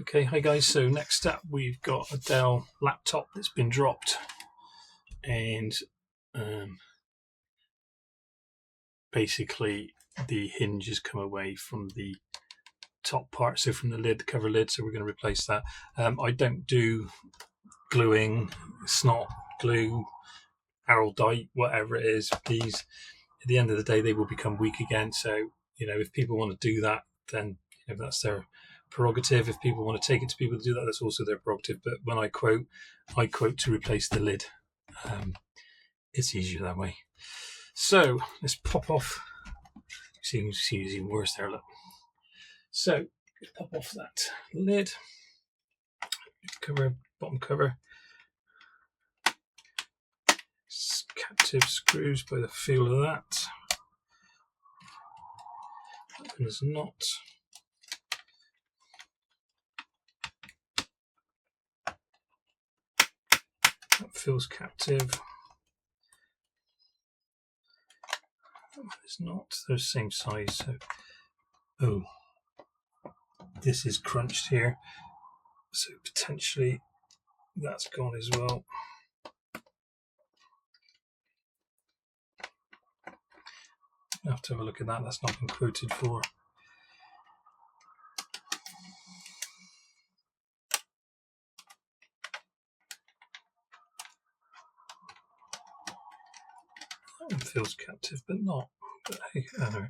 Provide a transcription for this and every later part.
Okay, hi guys. So next up, we've got a Dell laptop that's been dropped, and basically the hinge has come away from the top part, so from the lid, the cover lid. So we're going to replace that. I don't do gluing, snot glue, araldite, whatever it is. These, at the end of the day, they will become weak again. So if people want to do that, then that's their prerogative. If people want to take it to people to do that, that's also their prerogative. But when I quote to replace the lid. It's easier that way. So let's pop off. See, it's even worse there. Look. So pop off that lid. Cover, bottom cover. Captive screws by the feel of that. That one is not. That feels captive. That one is not. They're the same size. So, this is crunched here. So potentially that's gone as well. I'll have to have a look at that. That's not been quoted for. That one feels captive, but not. But hey, I don't know.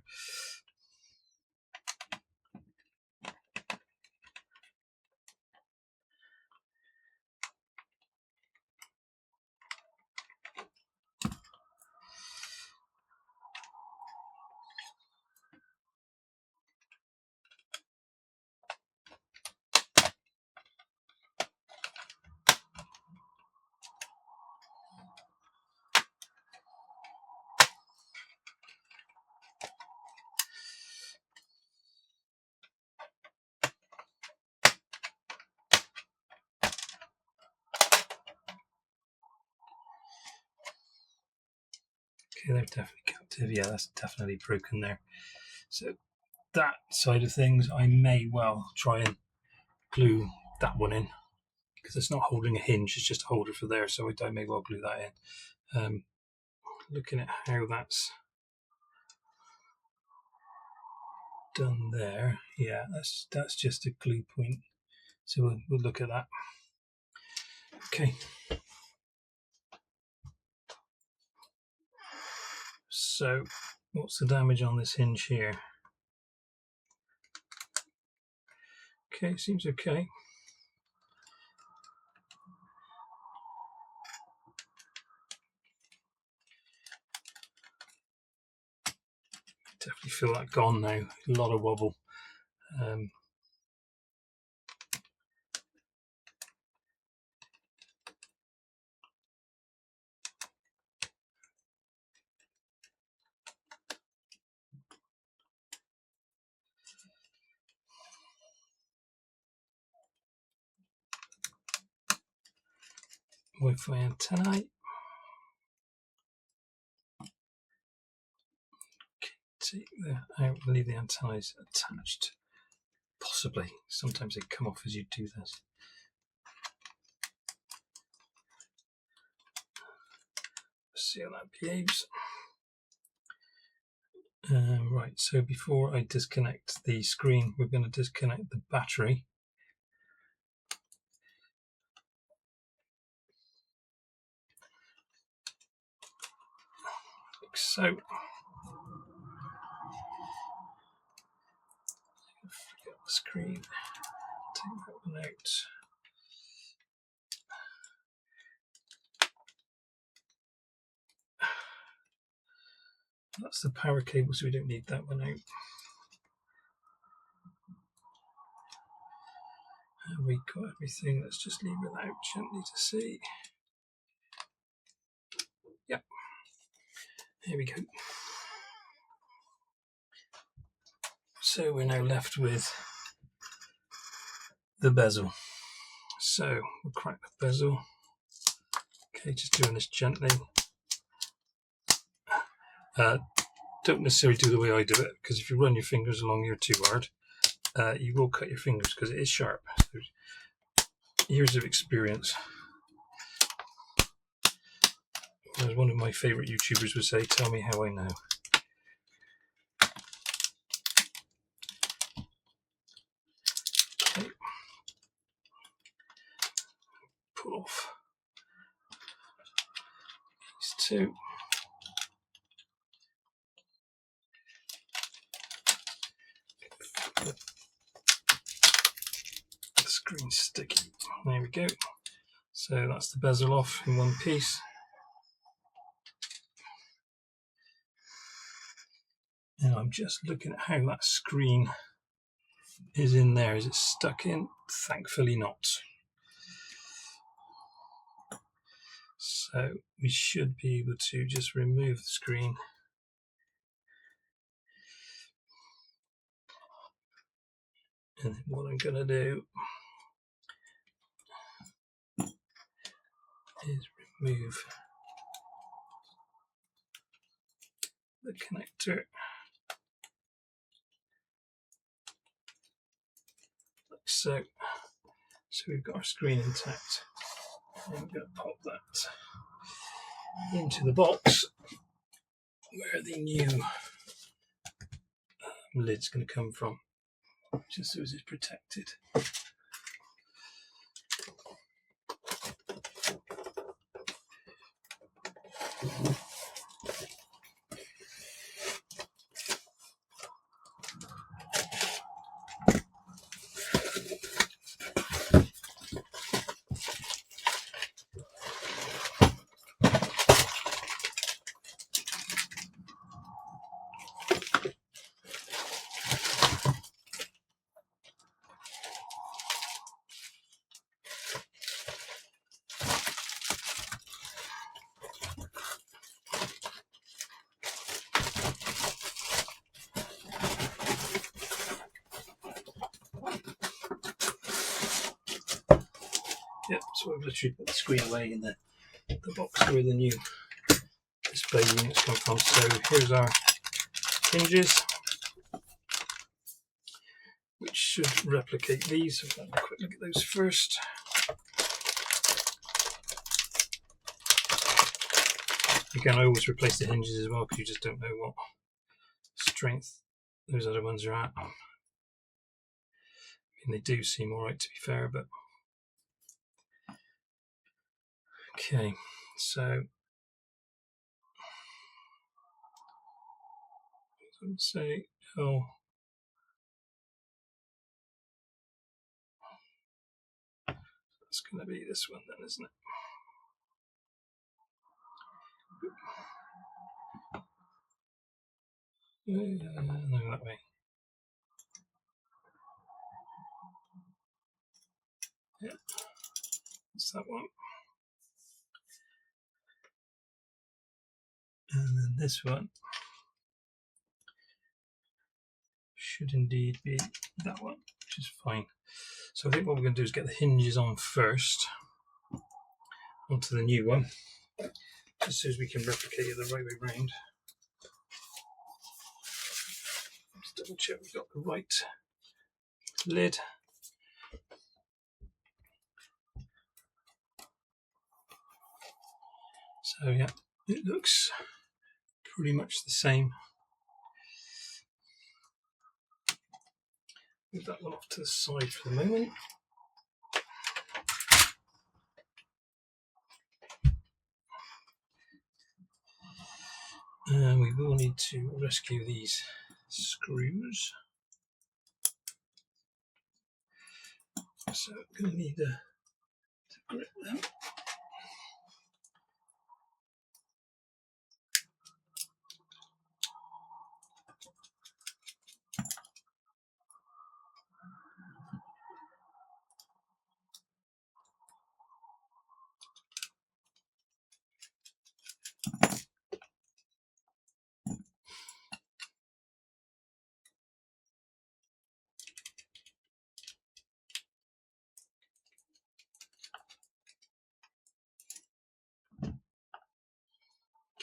Okay, they're definitely captive. Yeah, that's definitely broken there. So that side of things, I may well try and glue that one in because it's not holding a hinge; it's just a holder for there. So I may well glue that in. Looking at how that's done there, yeah, that's just a glue point. So we'll look at that. Okay. So what's the damage on this hinge here? Okay, seems okay. Definitely feel that gone now. A lot of wobble. Wi-Fi antennae. Take that out, leave the antennae attached. Possibly. Sometimes they come off as you do this. Let's see how that behaves. Right, so before I disconnect the screen, we're going to disconnect the battery. Like so. Forget the screen. Take that one out. That's the power cable, so we don't need that one out. And we got everything. Let's just leave it out gently to see. Yep. Here we go. So we're now left with the bezel. So we'll crack the bezel. Okay, just doing this gently. Don't necessarily do the way I do it, because if you run your fingers along here too hard, you will cut your fingers because it is sharp. So years of experience. As one of my favourite YouTubers would say, tell me how I know. Okay. Pull off these two. The screen's sticky. There we go. So that's the bezel off in one piece. And I'm just looking at how that screen is in there. Is it stuck in? Thankfully not. So we should be able to just remove the screen. And then what I'm going to do is remove the connector. Like so. So we've got our screen intact. And we're going to pop that into the box where the new lid's going to come from, just so as it's protected. Yep, so I've literally put the screen away in the box where the new display units come from. So here's our hinges, which should replicate these. So we'll have a quick look at those first. Again, I always replace the hinges as well because you just don't know what strength those other ones are at. I mean, they do seem alright to be fair, but okay, so I would say, oh, it's going to be this one then, isn't it? No, that way. Yeah, it's that one. And then this one should indeed be that one, which is fine. So I think what we're going to do is get the hinges on first onto the new one, just so as we can replicate it the right way round. Just double check we've got the right lid. So yeah, it looks pretty much the same. Move that one off to the side for the moment. And we will need to rescue these screws. So I'm going to need to grip them.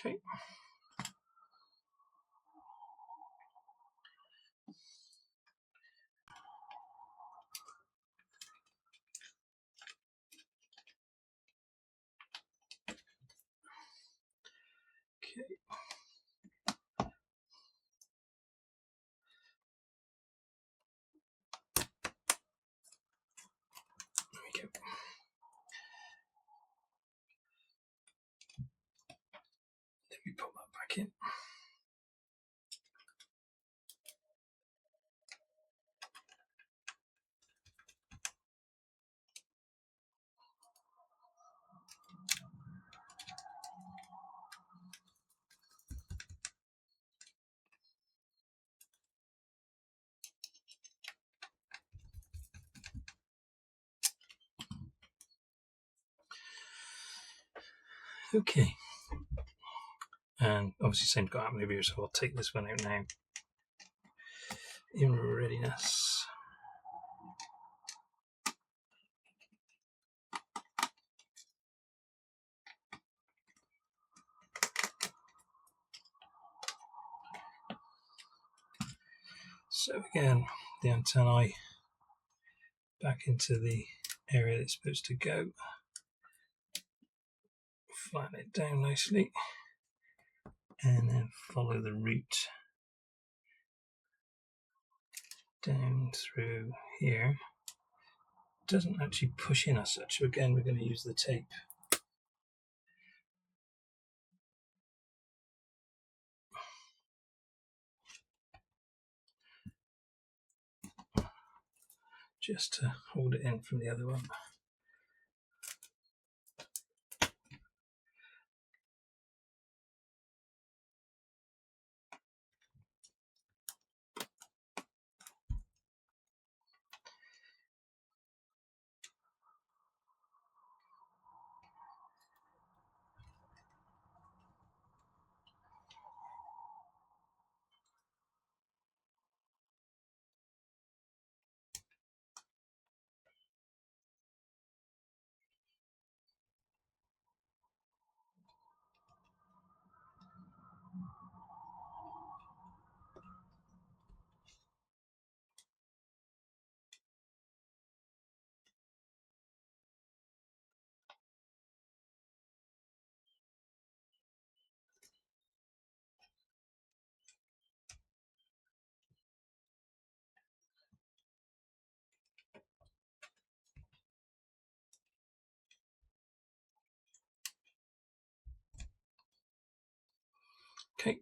Okay. back in. Okay, and obviously same got happening over here, so I'll take this one out now in readiness. So again, the antennae back into the area it's supposed to go. Flatten it down nicely and then follow the route down through here. It doesn't actually push in as such, so again we're going to use the tape. Just to hold it in from the other one. Okay,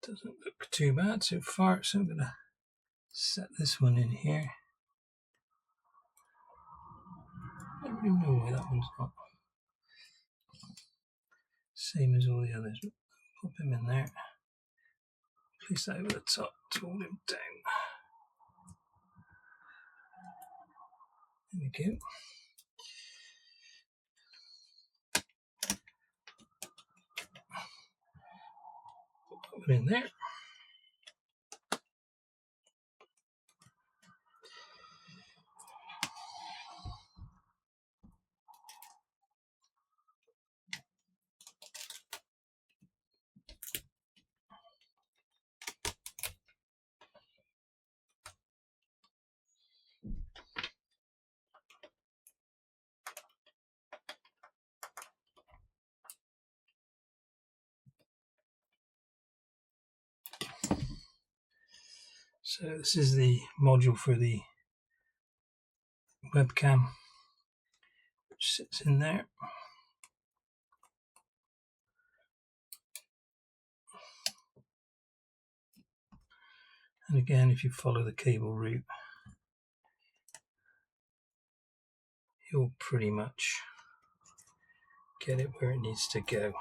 doesn't look too bad so far, so I'm going to set this one in here. I don't really know why that one's not same as all the others. Pop him in there. Place that over the top to hold him down. There we go. Put it in there. So this is the module for the webcam, which sits in there. And again, if you follow the cable route, you'll pretty much get it where it needs to go.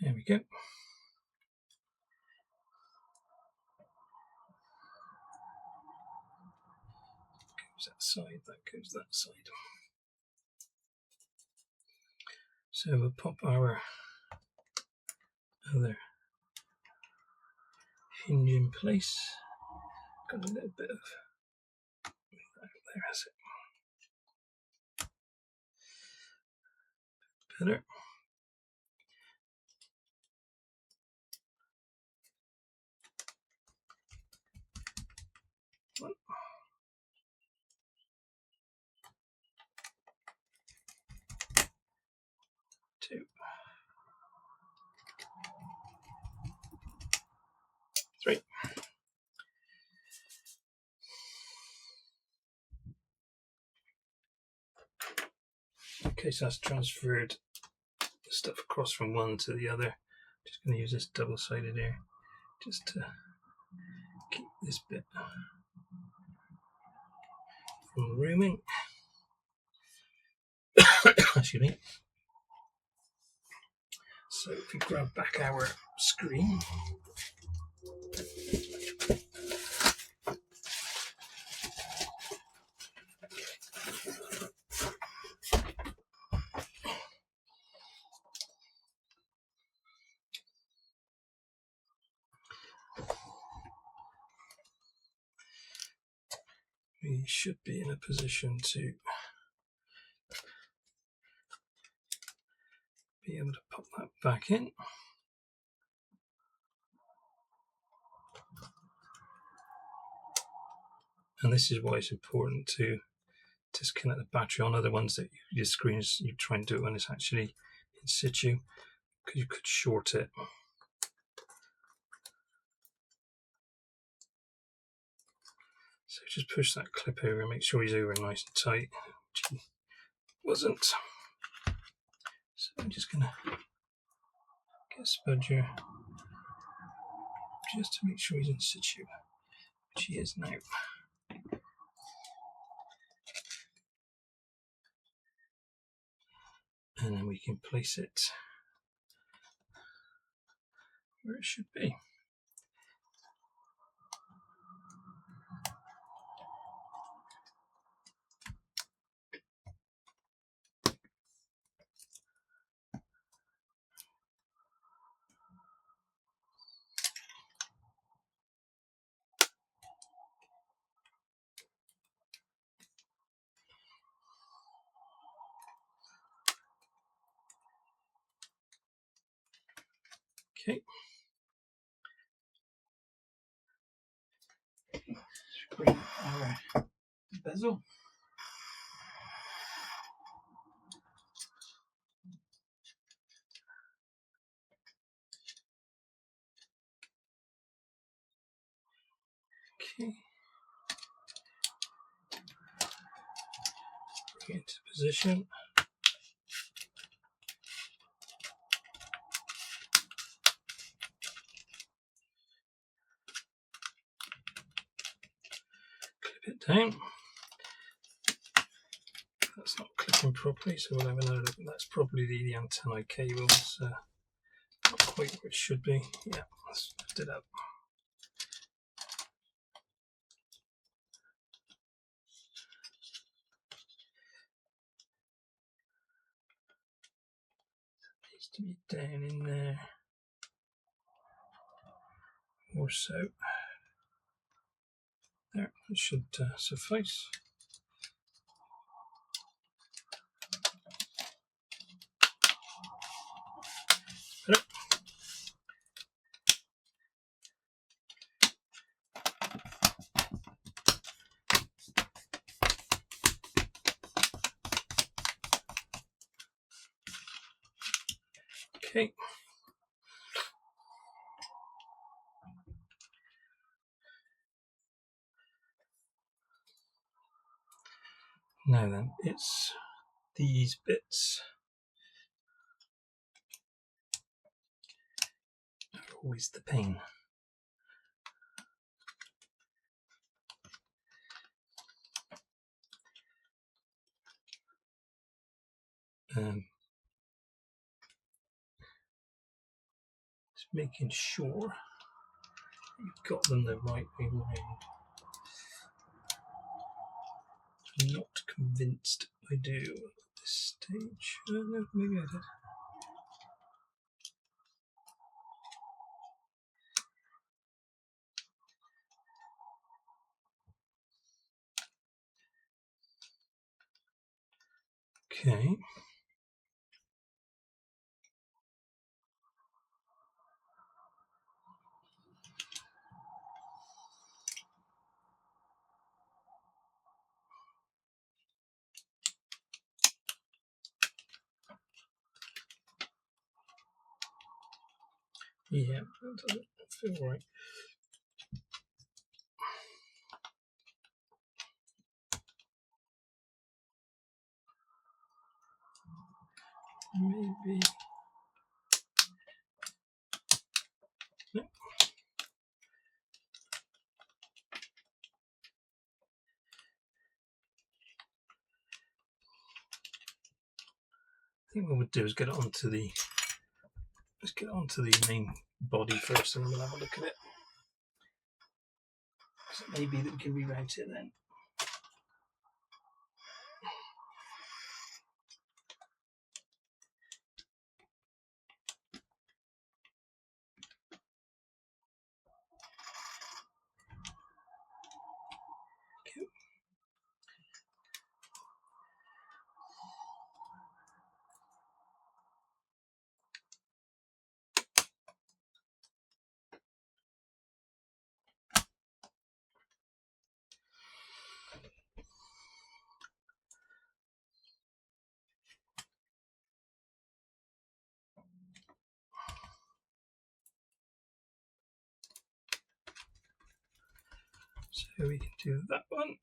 There we go. Goes that side, that goes that side. So we'll pop our other hinge in place. Got a little bit of there, has it? Better. 1, 2, Okay, so that's transferred the stuff across from one to the other. Just going to use this double-sided here just to keep this bit from rooming. Excuse me. So if we grab back our screen, we should be in a position to be able to pop that back in. And this is why it's important to disconnect the battery on other ones that your screens, you try and do it when it's actually in situ, because you could short it. So just push that clip over and make sure he's over nice and tight, which he wasn't. So I'm just going to get a spudger just to make sure he's in situ, which he is now. And then we can place it where it should be. Okay. Screen our bezel. Okay. Bring it into position. Clip it down. That's not clipping properly, so we'll have another look. That's probably the antenna cable. It's not quite where it should be. Yeah, let's lift it up. It needs to be down in there, or so. There, it should suffice. Okay. Now then, it's these bits are always the pain. Just making sure you've got them the right way round. I'm not convinced I do at this stage. No, maybe I did. Okay. Yeah, that doesn't feel right. Maybe. No. I think what we'll do is get it onto the. Let's get it onto the main body first, and then we'll have a look at it. So maybe that we can reroute it then. Okay. So we can do that one.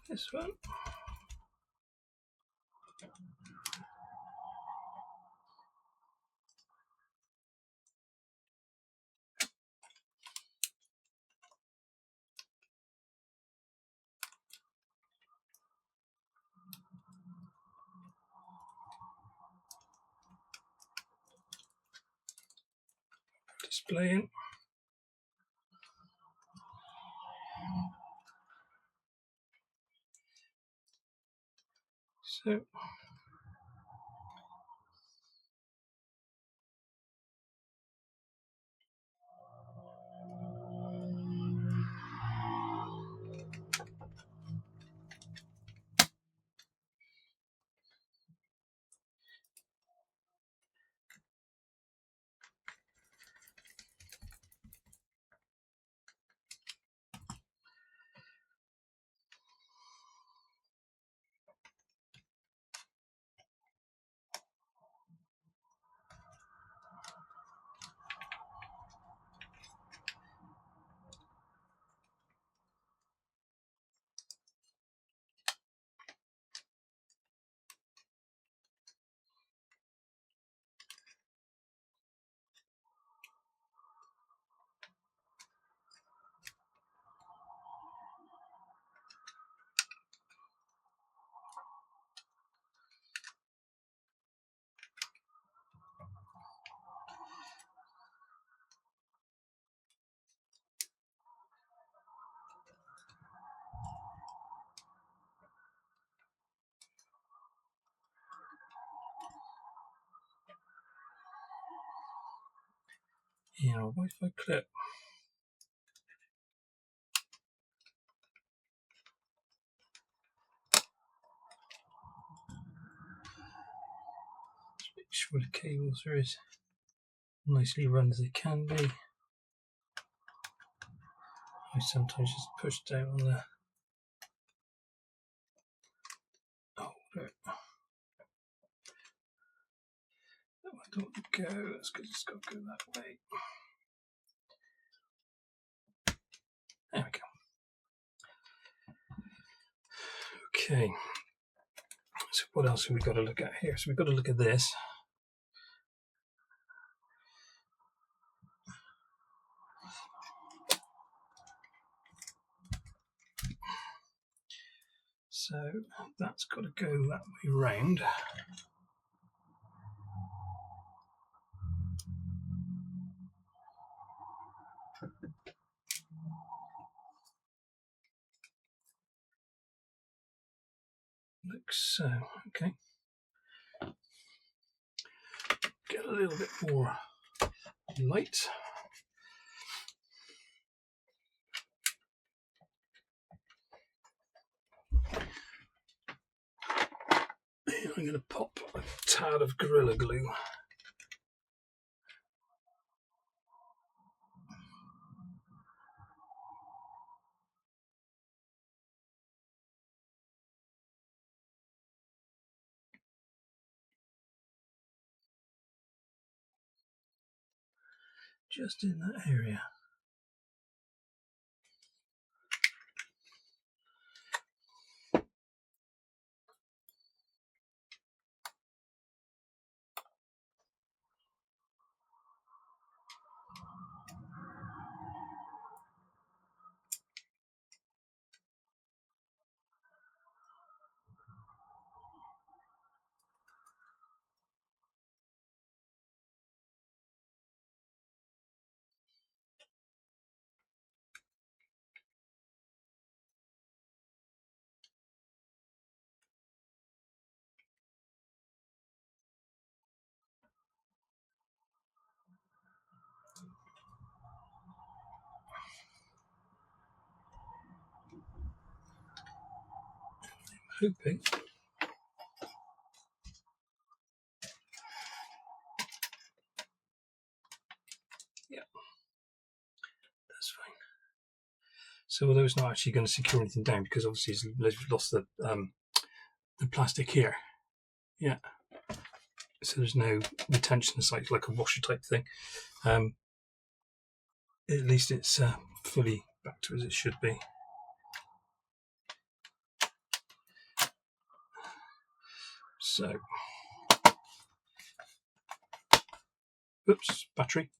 This one. Displaying. So yeah, Wi-Fi clip. Just make sure the cables are as nicely run as they can be. I sometimes just push down on the holder. That one don't want to go. That's because it's got to go that way. There we go. Okay. So what else have we got to look at here? So we've got to look at this. So that's got to go that way round. Like so. Okay. Get a little bit more light. I'm going to pop a tad of Gorilla Glue. Just in that area. hoping. Yeah, that's fine. So although it's not actually going to secure anything down because obviously it's lost the plastic here. Yeah. So there's no retention site like a washer type thing. At least it's fully back to as it should be. So, oops, battery.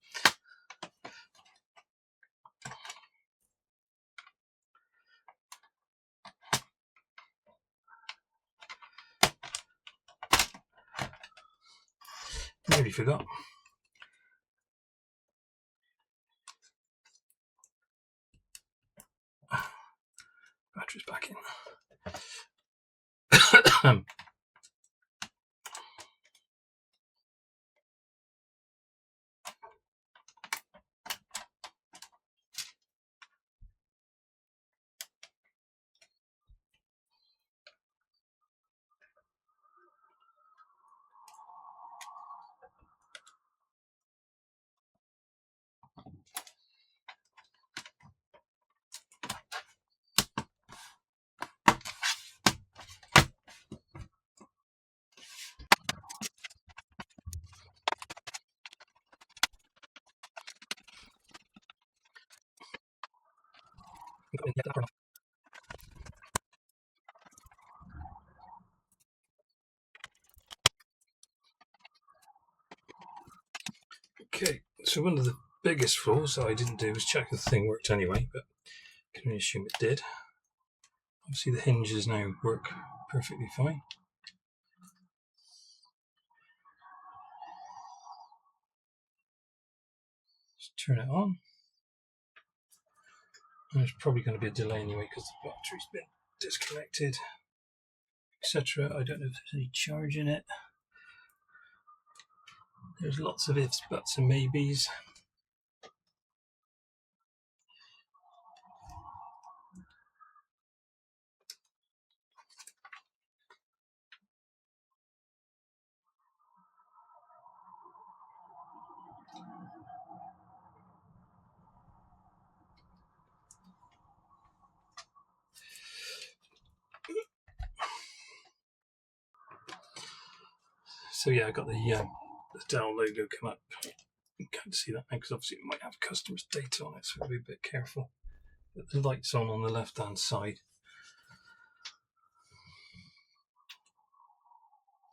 Nearly forgot. Battery's back in. Okay, so one of the biggest flaws that I didn't do was check if the thing worked anyway, but I can only assume it did. Obviously the hinges now work perfectly fine. Let's turn it on. And there's probably going to be a delay anyway because the battery's been disconnected, etc. I don't know if there's any charge in it. There's lots of ifs, buts and maybes. So yeah, I got the Dell logo come up. You can't see that now because obviously it might have customer's data on it, so we'll be a bit careful. But the light's on the left hand side.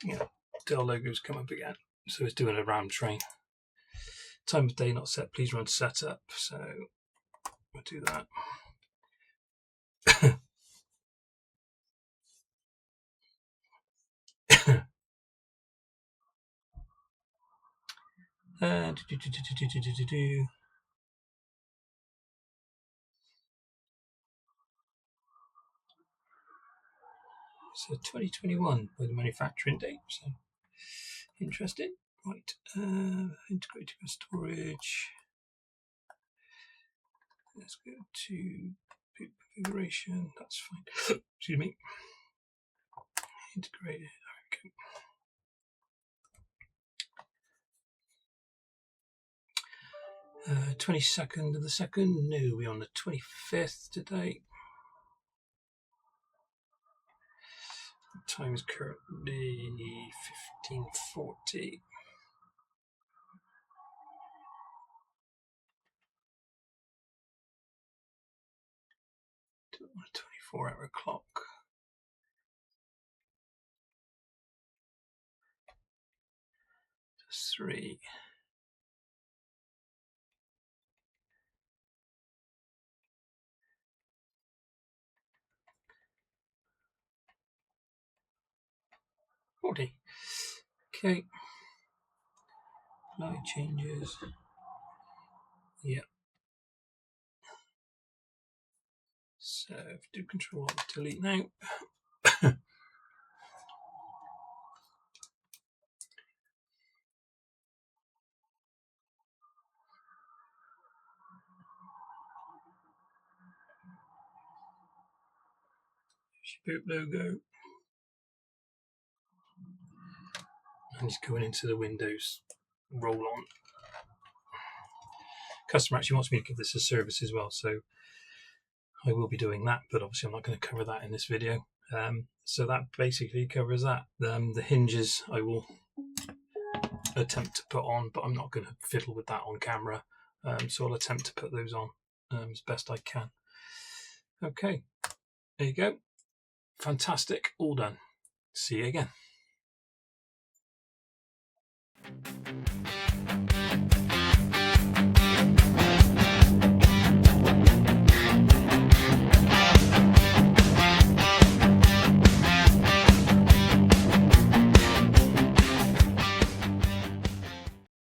Yeah, Dell logo's come up again. So it's doing a RAM train. Time of day not set, please run setup. So we'll do that. 2021 by the manufacturing date. So interesting. Right, integrated storage. Let's go to boot configuration. That's fine. Excuse me. Integrated. There we go. 22nd of the 2nd. No, we're on the 25th today. Time is currently 15:40. On a 24-hour clock. Just 3. Okay. Light changes. Yeah. So do Control Delete now. Boot logo. and just going into the Windows roll on. Customer actually wants me to give this a service as well, so I will be doing that, but obviously I'm not going to cover that in this video. So that basically covers that. The hinges I will attempt to put on, but I'm not going to fiddle with that on camera, so I'll attempt to put those on as best I can. Okay, there you go. Fantastic, all done. See you again.